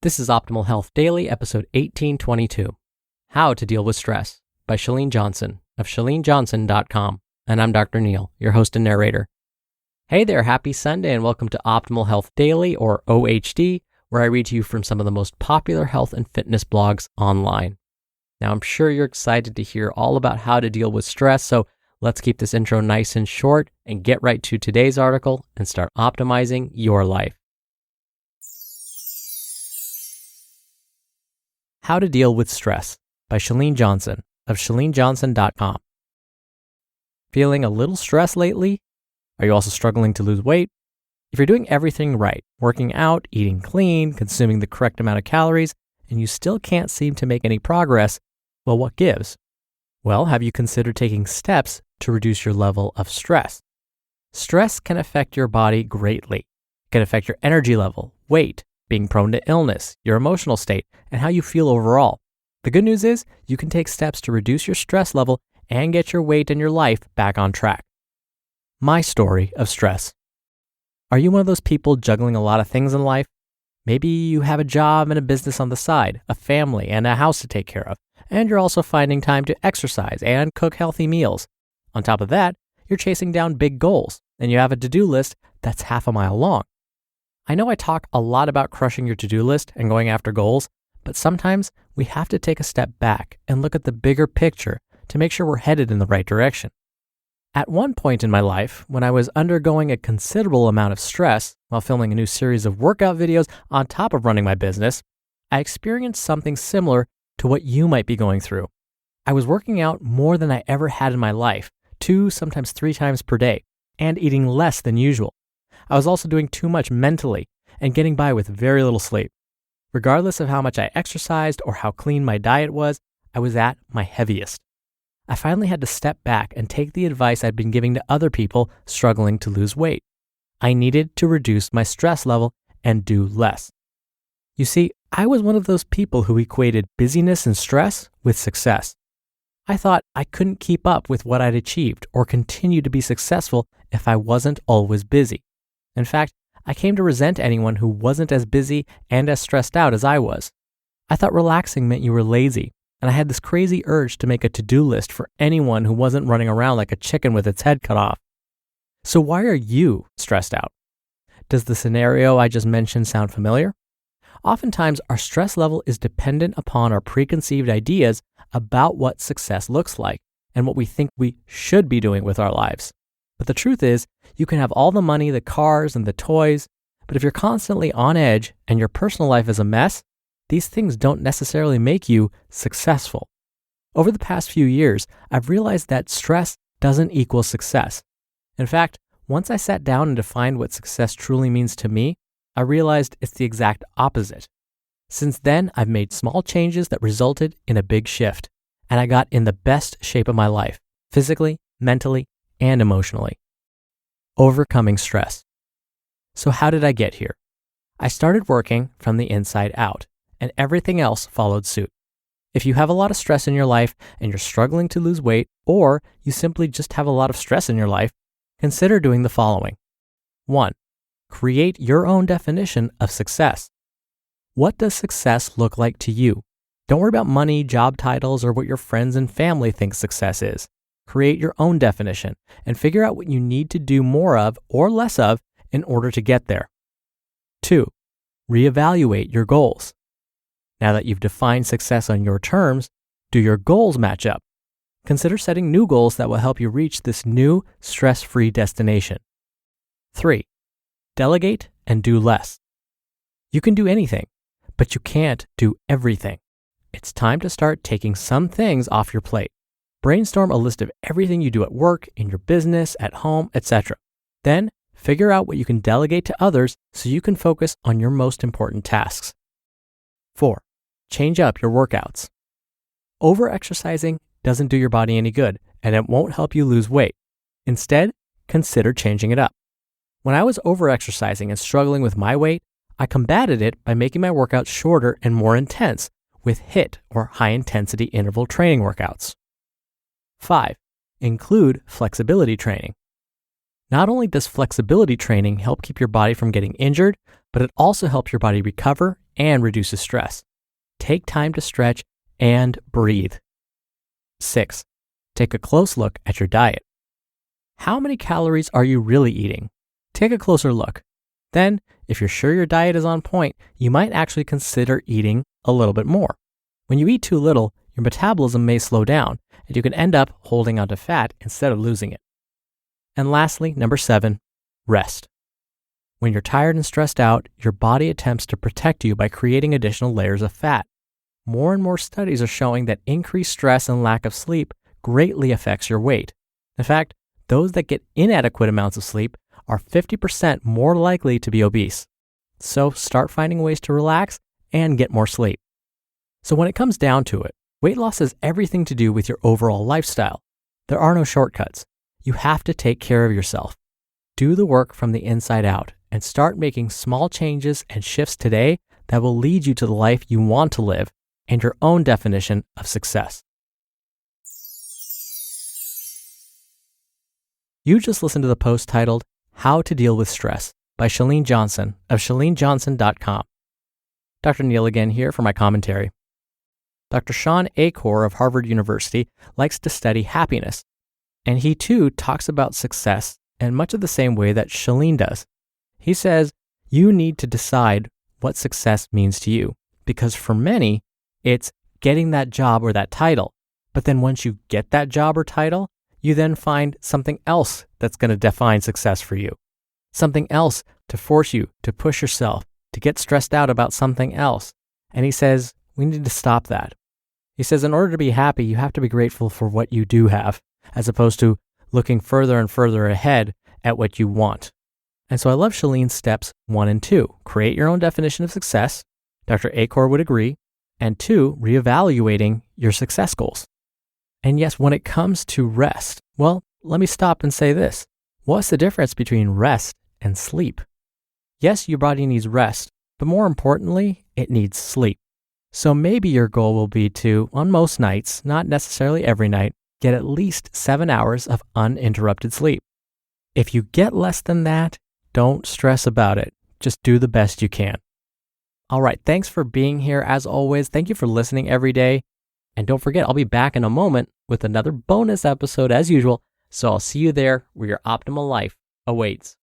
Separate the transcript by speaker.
Speaker 1: This is Optimal Health Daily, episode 1822, How to Deal with Stress by Chalene Johnson of chalenejohnson.com. And I'm Dr. Neil, your host and narrator. Hey there, happy Sunday and welcome to Optimal Health Daily, or OHD, where I read to you from some of the most popular health and fitness blogs online. Now, I'm sure you're excited to hear all about how to deal with stress, so let's keep this intro nice and short and get right to today's article and start optimizing your life. How to Deal with Stress by Chalene Johnson of chalenejohnson.com. Feeling a little stressed lately? Are you also struggling to lose weight? If you're doing everything right, working out, eating clean, consuming the correct amount of calories, and you still can't seem to make any progress, well, what gives? Well, have you considered taking steps to reduce your level of stress? Stress can affect your body greatly. It can affect your energy level, weight, being prone to illness, your emotional state, and how you feel overall. The good news is you can take steps to reduce your stress level and get your weight and your life back on track. My story of stress. Are you one of those people juggling a lot of things in life? Maybe you have a job and a business on the side, a family and a house to take care of, and you're also finding time to exercise and cook healthy meals. On top of that, you're chasing down big goals, and you have a to-do list that's half a mile long. I know I talk a lot about crushing your to-do list and going after goals, but sometimes we have to take a step back and look at the bigger picture to make sure we're headed in the right direction. At one point in my life, when I was undergoing a considerable amount of stress while filming a new series of workout videos on top of running my business, I experienced something similar to what you might be going through. I was working out more than I ever had in my life, 2, sometimes 3 times per day, and eating less than usual. I was also doing too much mentally and getting by with very little sleep. Regardless of how much I exercised or how clean my diet was, I was at my heaviest. I finally had to step back and take the advice I'd been giving to other people struggling to lose weight. I needed to reduce my stress level and do less. You see, I was one of those people who equated busyness and stress with success. I thought I couldn't keep up with what I'd achieved or continue to be successful if I wasn't always busy. In fact, I came to resent anyone who wasn't as busy and as stressed out as I was. I thought relaxing meant you were lazy, and I had this crazy urge to make a to-do list for anyone who wasn't running around like a chicken with its head cut off. So why are you stressed out? Does the scenario I just mentioned sound familiar? Oftentimes, our stress level is dependent upon our preconceived ideas about what success looks like and what we think we should be doing with our lives. But the truth is, you can have all the money, the cars, and the toys, but if you're constantly on edge and your personal life is a mess, these things don't necessarily make you successful. Over the past few years, I've realized that stress doesn't equal success. In fact, once I sat down and defined what success truly means to me, I realized it's the exact opposite. Since then, I've made small changes that resulted in a big shift, and I got in the best shape of my life, physically, mentally, and emotionally. Overcoming stress. So how did I get here? I started working from the inside out, and everything else followed suit. If you have a lot of stress in your life and you're struggling to lose weight, or you simply just have a lot of stress in your life, consider doing the following. 1. Create your own definition of success. What does success look like to you? Don't worry about money, job titles, or what your friends and family think success is. Create your own definition and figure out what you need to do more of or less of in order to get there. 2. Reevaluate your goals. Now that you've defined success on your terms, do your goals match up? Consider setting new goals that will help you reach this new stress-free destination. 3. Delegate and do less. You can do anything, but you can't do everything. It's time to start taking some things off your plate. Brainstorm a list of everything you do at work, in your business, at home, etc. Then, figure out what you can delegate to others so you can focus on your most important tasks. 4. Change up your workouts. Over-exercising doesn't do your body any good, and it won't help you lose weight. Instead, consider changing it up. When I was over-exercising and struggling with my weight, I combated it by making my workouts shorter and more intense with HIIT, or high-intensity interval training workouts. 5. Include flexibility training. Not only does flexibility training help keep your body from getting injured, but it also helps your body recover and reduces stress. Take time to stretch and breathe. 6. Take a close look at your diet. How many calories are you really eating? Take a closer look. Then, if you're sure your diet is on point, you might actually consider eating a little bit more. When you eat too little, your metabolism may slow down, and you can end up holding onto fat instead of losing it. And lastly, number 7, rest. When you're tired and stressed out, your body attempts to protect you by creating additional layers of fat. More and more studies are showing that increased stress and lack of sleep greatly affects your weight. In fact, those that get inadequate amounts of sleep are 50% more likely to be obese. So start finding ways to relax and get more sleep. So when it comes down to it, weight loss has everything to do with your overall lifestyle. There are no shortcuts. You have to take care of yourself. Do the work from the inside out and start making small changes and shifts today that will lead you to the life you want to live and your own definition of success. You just listened to the post titled, How to Deal with Stress by Chalene Johnson of ChaleneJohnson.com. Dr. Neil again here for my commentary. Dr. Sean Achor of Harvard University likes to study happiness, and he too talks about success in much of the same way that Chalene does. He says, you need to decide what success means to you, because for many, it's getting that job or that title. But then once you get that job or title, you then find something else that's going to define success for you. Something else to force you to push yourself, to get stressed out about something else. And he says, we need to stop that. He says, in order to be happy, you have to be grateful for what you do have, as opposed to looking further and further ahead at what you want. And so I love Chalene's steps 1 and 2. Create your own definition of success. Dr. Achor would agree. And 2, reevaluating your success goals. And yes, when it comes to rest, well, let me stop and say this. What's the difference between rest and sleep? Yes, your body needs rest, but more importantly, it needs sleep. So maybe your goal will be to, on most nights, not necessarily every night, get at least 7 hours of uninterrupted sleep. If you get less than that, don't stress about it. Just do the best you can. All right, thanks for being here as always. Thank you for listening every day. And don't forget, I'll be back in a moment with another bonus episode as usual. So I'll see you there where your optimal life awaits.